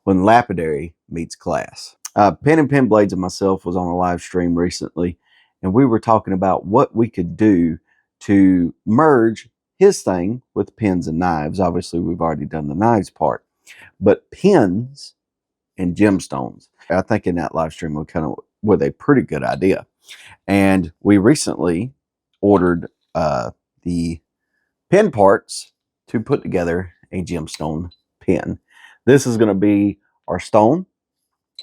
when lapidary meets class. Pen and Pen Blades and myself was on a live stream recently, and we were talking about what we could do to merge his thing with pens and knives. Obviously, we've already done the knives part, but pens and gemstones. I think in that live stream we kind of with a pretty good idea. And we recently ordered the pen parts to put together a gemstone pen. This is going to be our stone.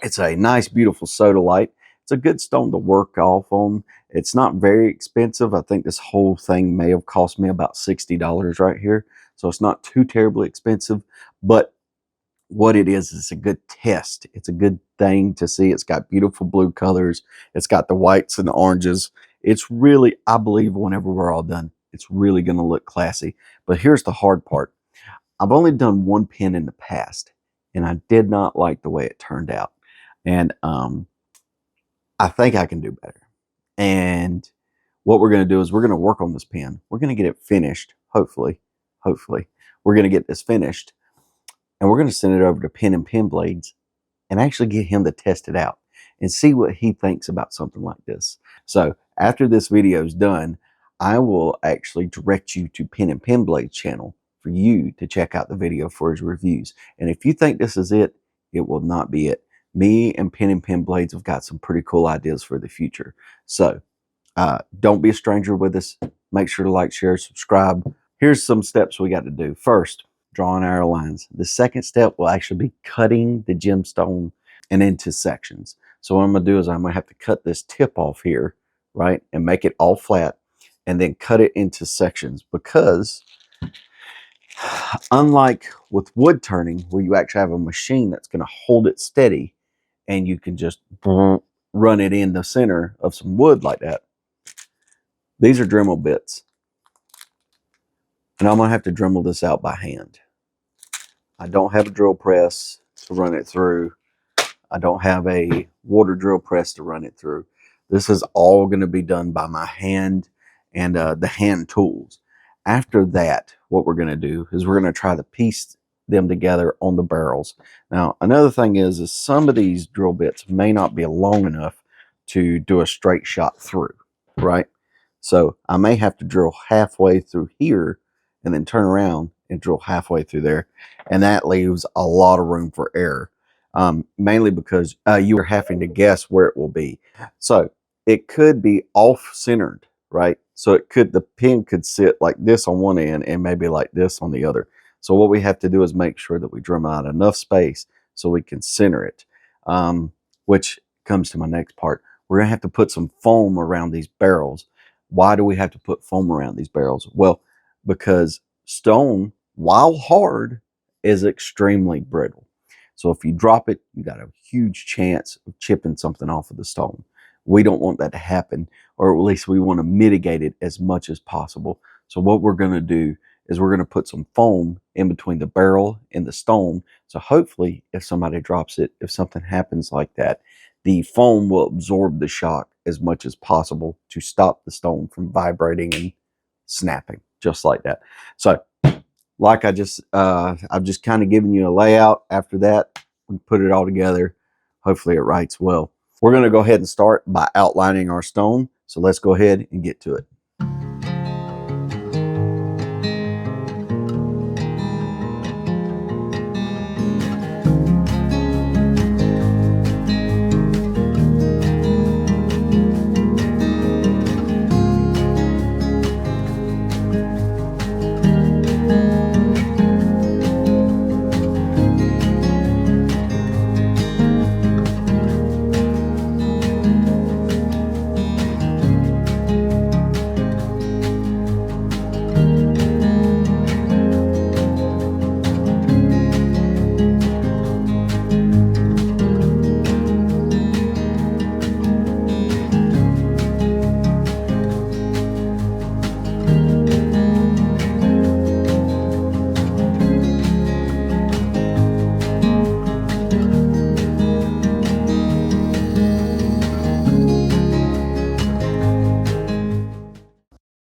It's a nice, beautiful Sodalite. It's a good stone to work off on. It's not very expensive. I think this whole thing may have cost me about $60 right here. So it's not too terribly expensive, but what it is, it's a good test. It's a good thing to see. It's got beautiful blue colors. It's got the whites and the oranges. It's really, I believe whenever we're all done, it's really going to look classy. But here's the hard part. I've only done one pen in the past, and I did not like the way it turned out. And I think I can do better. And what we're going to do is we're going to work on this pen. We're going to get it finished, hopefully. We're going to get this finished. And we're going to send it over to Pen and Pen Blades and actually get him to test it out and see what he thinks about something like this. So after this video is done, I will actually direct you to Pen and Pen Blades channel for you to check out the video for his reviews. And if you think this is it, it will not be it. Me and Pen and Pen Blades have got some pretty cool ideas for the future. So don't be a stranger with us. Make sure to like, share, subscribe. Here's some steps we got to do. First, drawing our lines. The second step will actually be cutting the gemstone and into sections. So what I'm going to do is I'm going to have to cut this tip off here, right, and make it all flat, and then cut it into sections, because unlike with wood turning, where you actually have a machine that's going to hold it steady and you can just run it in the center of some wood like that, these are Dremel bits. And I'm going to have to Dremel this out by hand. I don't have a drill press to run it through. I don't have a water drill press to run it through. This is all going to be done by my hand and the hand tools. After that, what we're going to do is we're going to try to piece them together on the barrels. Now, another thing is some of these drill bits may not be long enough to do a straight shot through, right? So I may have to drill halfway through here and then turn around and drill halfway through there. And that leaves a lot of room for error, mainly because you are having to guess where it will be. So it could be off-centered, right? So it could, the pen could sit like this on one end and maybe like this on the other. So what we have to do is make sure that we Dremel out enough space so we can center it, which comes to my next part. We're going to have to put some foam around these barrels. Why do we have to put foam around these barrels? Well, because stone, while hard, is extremely brittle. So if you drop it, you got a huge chance of chipping something off of the stone. We don't want that to happen, or at least we want to mitigate it as much as possible. So what we're going to do is we're going to put some foam in between the barrel and the stone. So hopefully if somebody drops it, if something happens like that, the foam will absorb the shock as much as possible to stop the stone from vibrating and snapping just like that. So like I've just kind of given you a layout. After that, we put it all together. Hopefully it writes well. We're going to go ahead and start by outlining our stone. So let's go ahead and get to it.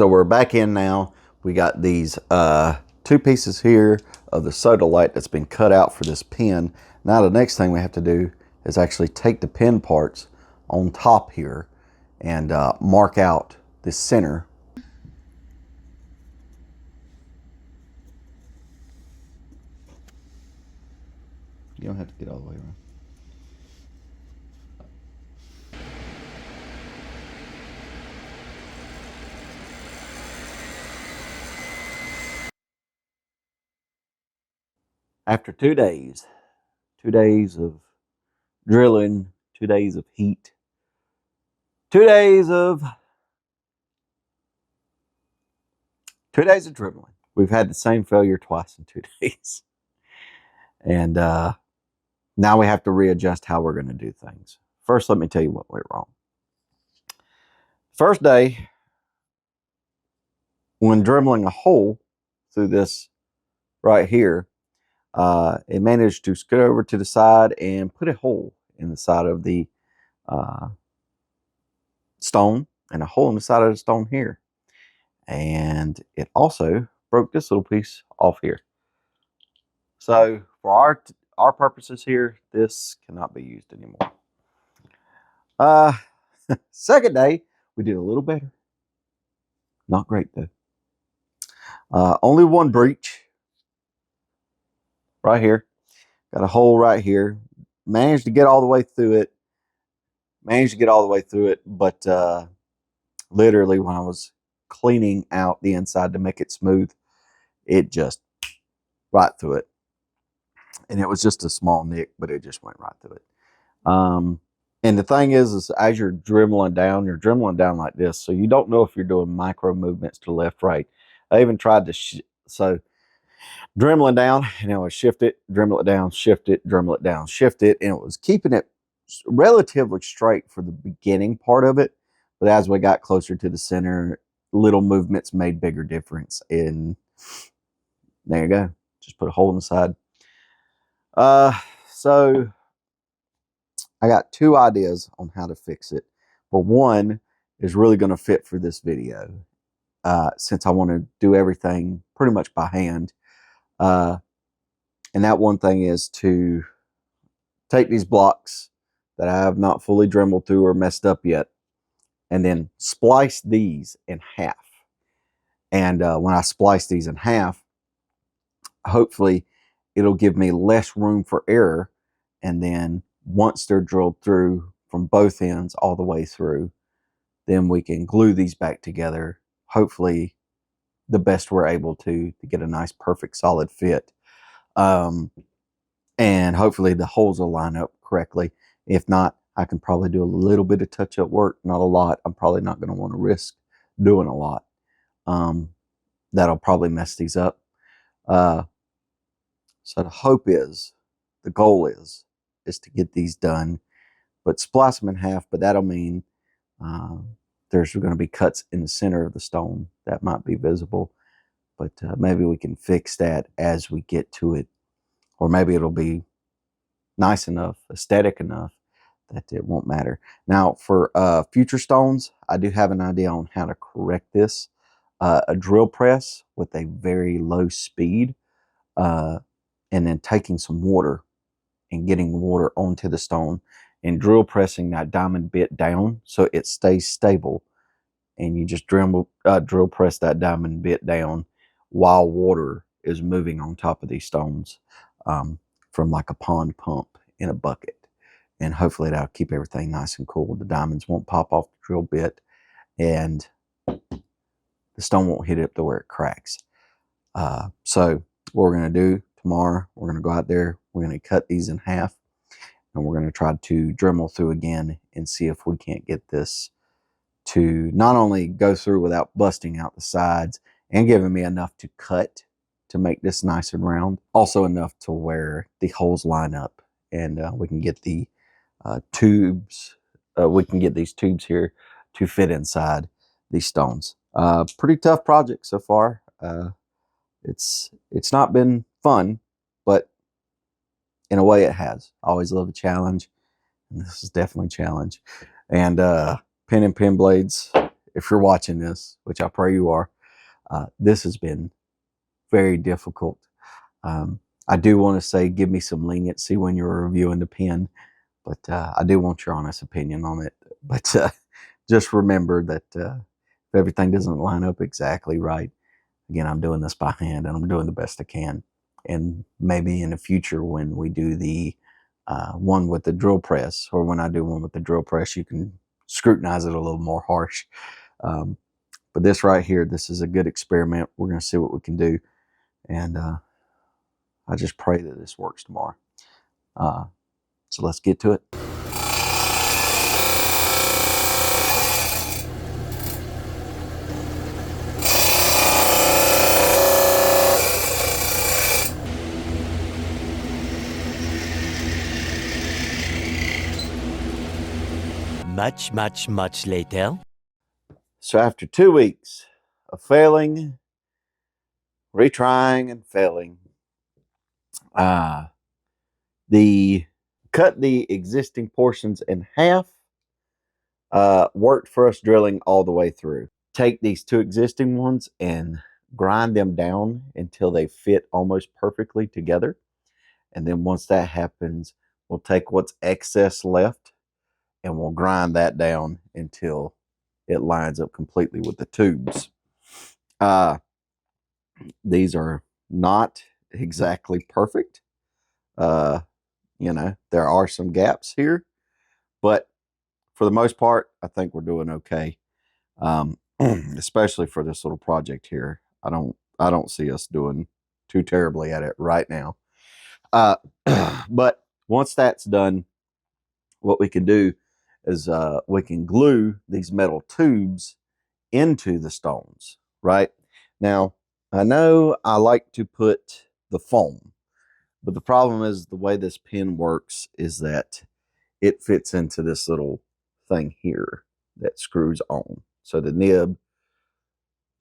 So we're back in now. We got these two pieces here of the Sodalite that's been cut out for this pen. Now the next thing we have to do is actually take the pin parts on top here and mark out the center. You don't have to get all the way around. After 2 days, 2 days of drilling, 2 days of heat, 2 days of dribbling. We've had the same failure twice in 2 days. And now we have to readjust how we're going to do things. First, let me tell you what went wrong. First day, when dremeling a hole through this right here, it managed to scoot over to the side and put a hole in the side of the stone and a hole in the side of the stone here. And it also broke this little piece off here. So for our purposes here, this cannot be used anymore. Second day, we did a little better. Not great though. Only one breach right here. Got a hole right here. Managed to get all the way through it. But literally when I was cleaning out the inside to make it smooth, it just right through it. And it was just a small nick, but it just went right through it. And the thing is as you're dremeling down like this, so you don't know if you're doing micro movements to left, right. I even tried to, so dremeling down, and it would shift it, dremel it down, shift it, dremel it down, shift it, and it was keeping it relatively straight for the beginning part of it. But as we got closer to the center, little movements made bigger difference. And there you go. Just put a hole in the side. So I got 2 ideas on how to fix it, but one is really going to fit for this video, since I want to do everything pretty much by hand. And that one thing is to take these blocks that I have not fully dremeled through or messed up yet, and then splice these in half. And when I splice these in half, hopefully it'll give me less room for error. And then once they're drilled through from both ends all the way through, then we can glue these back together, hopefully the best we're able to get a nice, perfect, solid fit. And hopefully the holes will line up correctly. If not, I can probably do a little bit of touch-up work, not a lot. I'm probably not going to want to risk doing a lot. That'll probably mess these up. So the goal is to get these done, but splice them in half, but that'll mean there's going to be cuts in the center of the stone that might be visible, but maybe we can fix that as we get to it, or maybe it'll be nice enough, aesthetic enough that it won't matter. Now for future stones, I do have an idea on how to correct this. A drill press with a very low speed, and then taking some water and getting water onto the stone and drill pressing that diamond bit down so it stays stable. And you just drill press that diamond bit down while water is moving on top of these stones, from like a pond pump in a bucket. And hopefully that'll keep everything nice and cool. The diamonds won't pop off the drill bit, and the stone won't hit it up to where it cracks. So what we're going to do tomorrow, we're going to go out there, we're going to cut these in half, and we're going to try to Dremel through again and see if we can't get this to not only go through without busting out the sides and giving me enough to cut to make this nice and round, also enough to where the holes line up, and we can get the tubes, we can get these tubes here to fit inside these stones. Pretty tough project so far. It's not been fun, but in a way it has. I always love a challenge, and this is definitely a challenge. And pen and pen blades, if you're watching this, which I pray you are, this has been very difficult. I do want to say give me some leniency when you're reviewing the pen, but I do want your honest opinion on it. But just remember that if everything doesn't line up exactly right, again, I'm doing this by hand and I'm doing the best I can. And maybe in the future when we do the one with the drill press, or when I do one with the drill press, you can scrutinize it a little more harsh. But this right here, this is a good experiment. We're going to see what we can do. And I just pray that this works tomorrow. So let's get to it. Much later. So after 2 weeks of failing, retrying and failing, the cut the existing portions in half worked for us drilling all the way through. Take these 2 existing ones and grind them down until they fit almost perfectly together. And then once that happens, we'll take what's excess left and we'll grind that down until it lines up completely with the tubes. These are not exactly perfect. You know, there are some gaps here, but for the most part, I think we're doing okay. Especially for this little project here. I don't see us doing too terribly at it right now. But once that's done, what we can do is we can glue these metal tubes into the stones, right? Now, I know I like to put the foam, but the problem is the way this pen works is that it fits into this little thing here that screws on. So the nib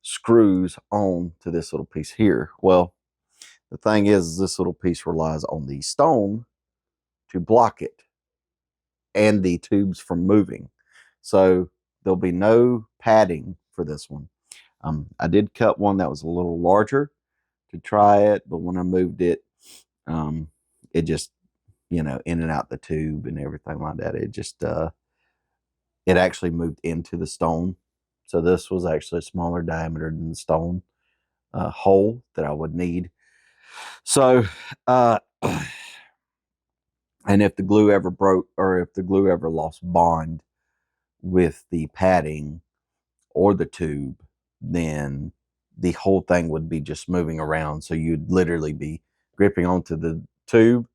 screws on to this little piece here. Well, the thing is this little piece relies on the stone to block it and the tubes from moving. So there'll be no padding for this one. I did cut one that was a little larger to try it, but when I moved it, it just, you know, in and out the tube and everything like that, it just, it actually moved into the stone. So this was actually a smaller diameter than the stone hole that I would need. So, and if the glue ever broke, or if the glue ever lost bond with the padding or the tube, then the whole thing would be just moving around. So you'd literally be gripping onto the tube,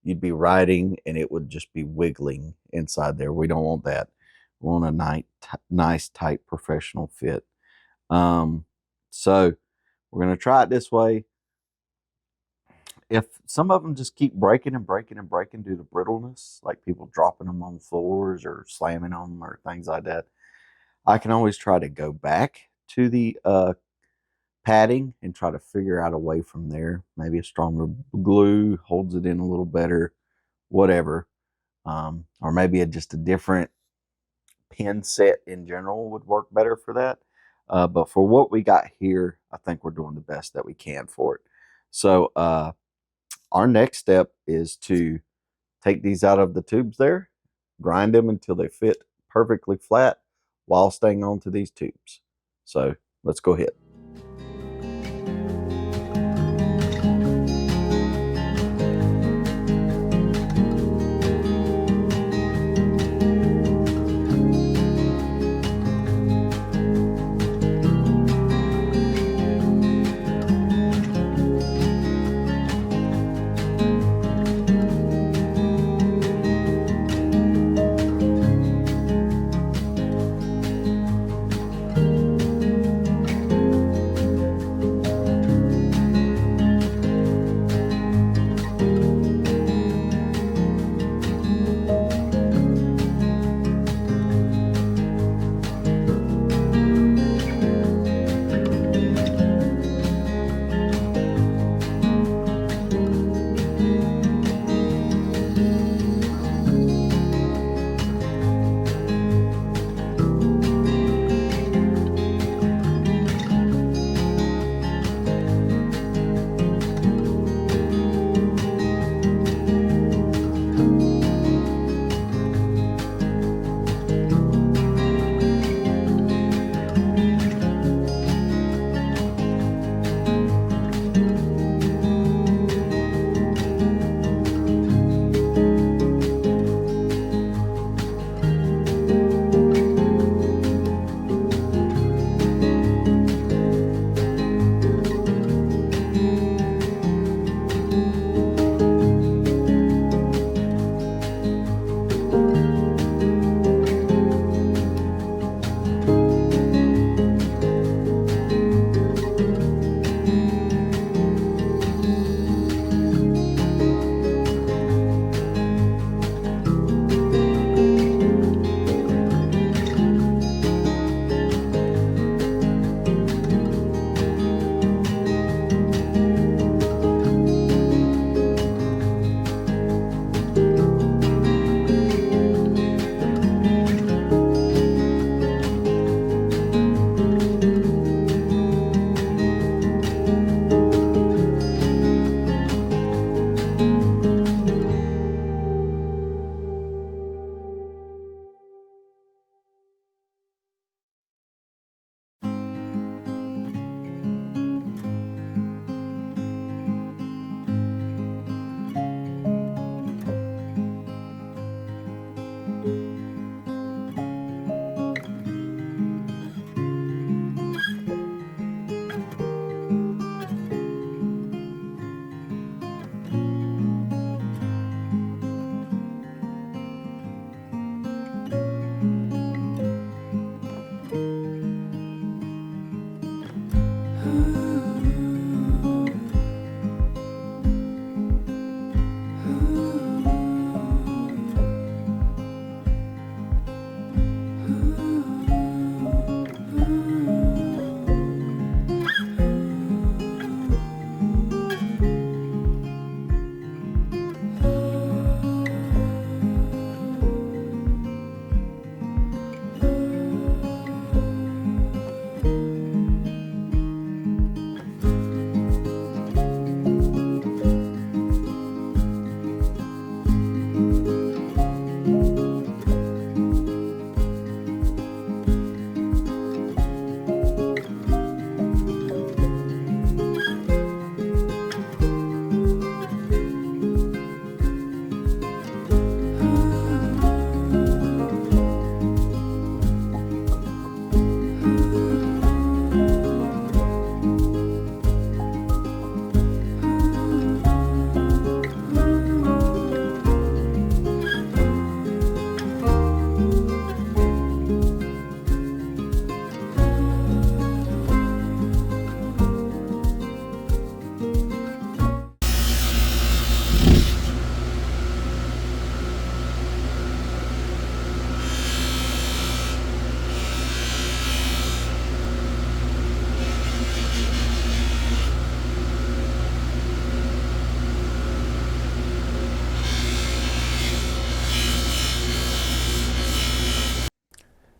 you'd be writing, and it would just be wiggling inside there. We don't want that. We want a nice, tight, professional fit. So we're going to try it this way. If some of them just keep breaking and breaking and breaking due to brittleness, like people dropping them on floors or slamming them or things like that, I can always try to go back to the padding and try to figure out a way from there. Maybe a stronger glue holds it in a little better, whatever. Or maybe just a different pen set in general would work better for that. But for what we got here, I think we're doing the best that we can for it. So our next step is to take these out of the tubes there, grind them until they fit perfectly flat while staying on to these tubes. So let's go ahead.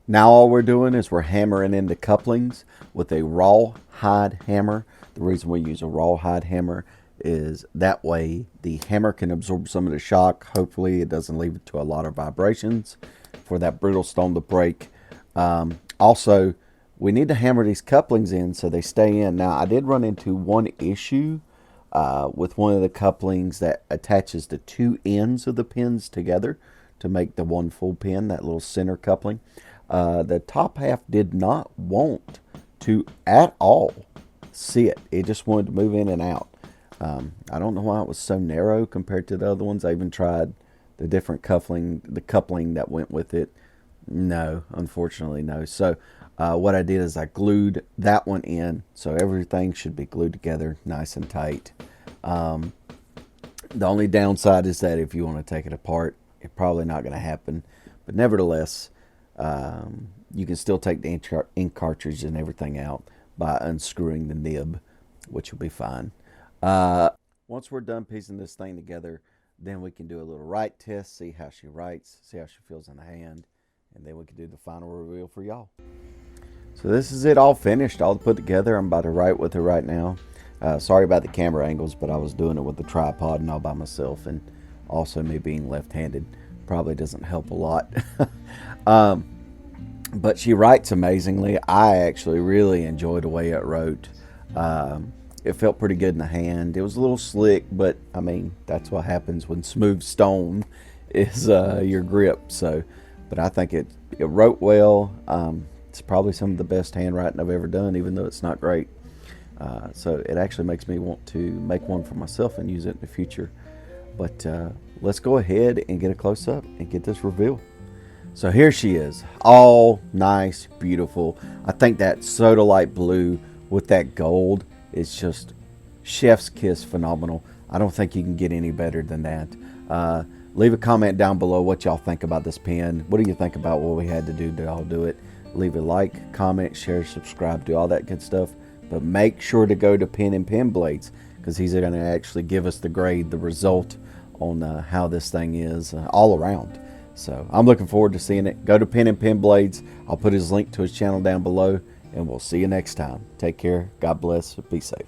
Now all we're doing is we're hammering into couplings with a rawhide hammer. The reason we use a rawhide hammer is that way the hammer can absorb some of the shock. Hopefully it doesn't leave it to a lot of vibrations for that brittle stone to break. Also, we need to hammer these couplings in so they stay in. Now, I did run into one issue with one of the couplings that attaches the two ends of the pins together to make the one full pin, that little center coupling. The top half did not want to at all sit. It just wanted to move in and out. I don't know why it was so narrow compared to the other ones. I even tried the different coupling that went with it. No, unfortunately no. So what I did is I glued that one in, so everything should be glued together nice and tight. The only downside is that if you want to take it apart, it's probably not going to happen. But nevertheless, you can still take the ink cartridge and everything out by unscrewing the nib, which will be fine. Once we're done piecing this thing together, then we can do a little write test, see how she writes, see how she feels in the hand, and then we can do the final reveal for y'all. So this is it all finished, all put together. I'm about to write with her right now. Sorry about the camera angles, but I was doing it with the tripod and all by myself, and also me being left-handed probably doesn't help a lot. But she writes amazingly. I actually really enjoyed the way it wrote. It felt pretty good in the hand. It was a little slick, but I mean, that's what happens when smooth stone is your grip. So, but I think it wrote well. It's probably some of the best handwriting I've ever done, even though it's not great. So it actually makes me want to make one for myself and use it in the future. But let's go ahead and get a close-up and get this reveal. So here she is, all nice, beautiful. I think that Sodalite blue with that gold is just chef's kiss phenomenal. I don't think you can get any better than that. Leave a comment down below what y'all think about this pen. What do you think about what we had to do to all do it? Leave a like, comment, share, subscribe, do all that good stuff. But make sure to go to Pen and Pen Blades, because he's going to actually give us the grade, the result on how this thing is all around. So I'm looking forward to seeing it. Go to Pen and Pen Blades. I'll put his link to his channel down below, and we'll see you next time. Take care. God bless. Be safe.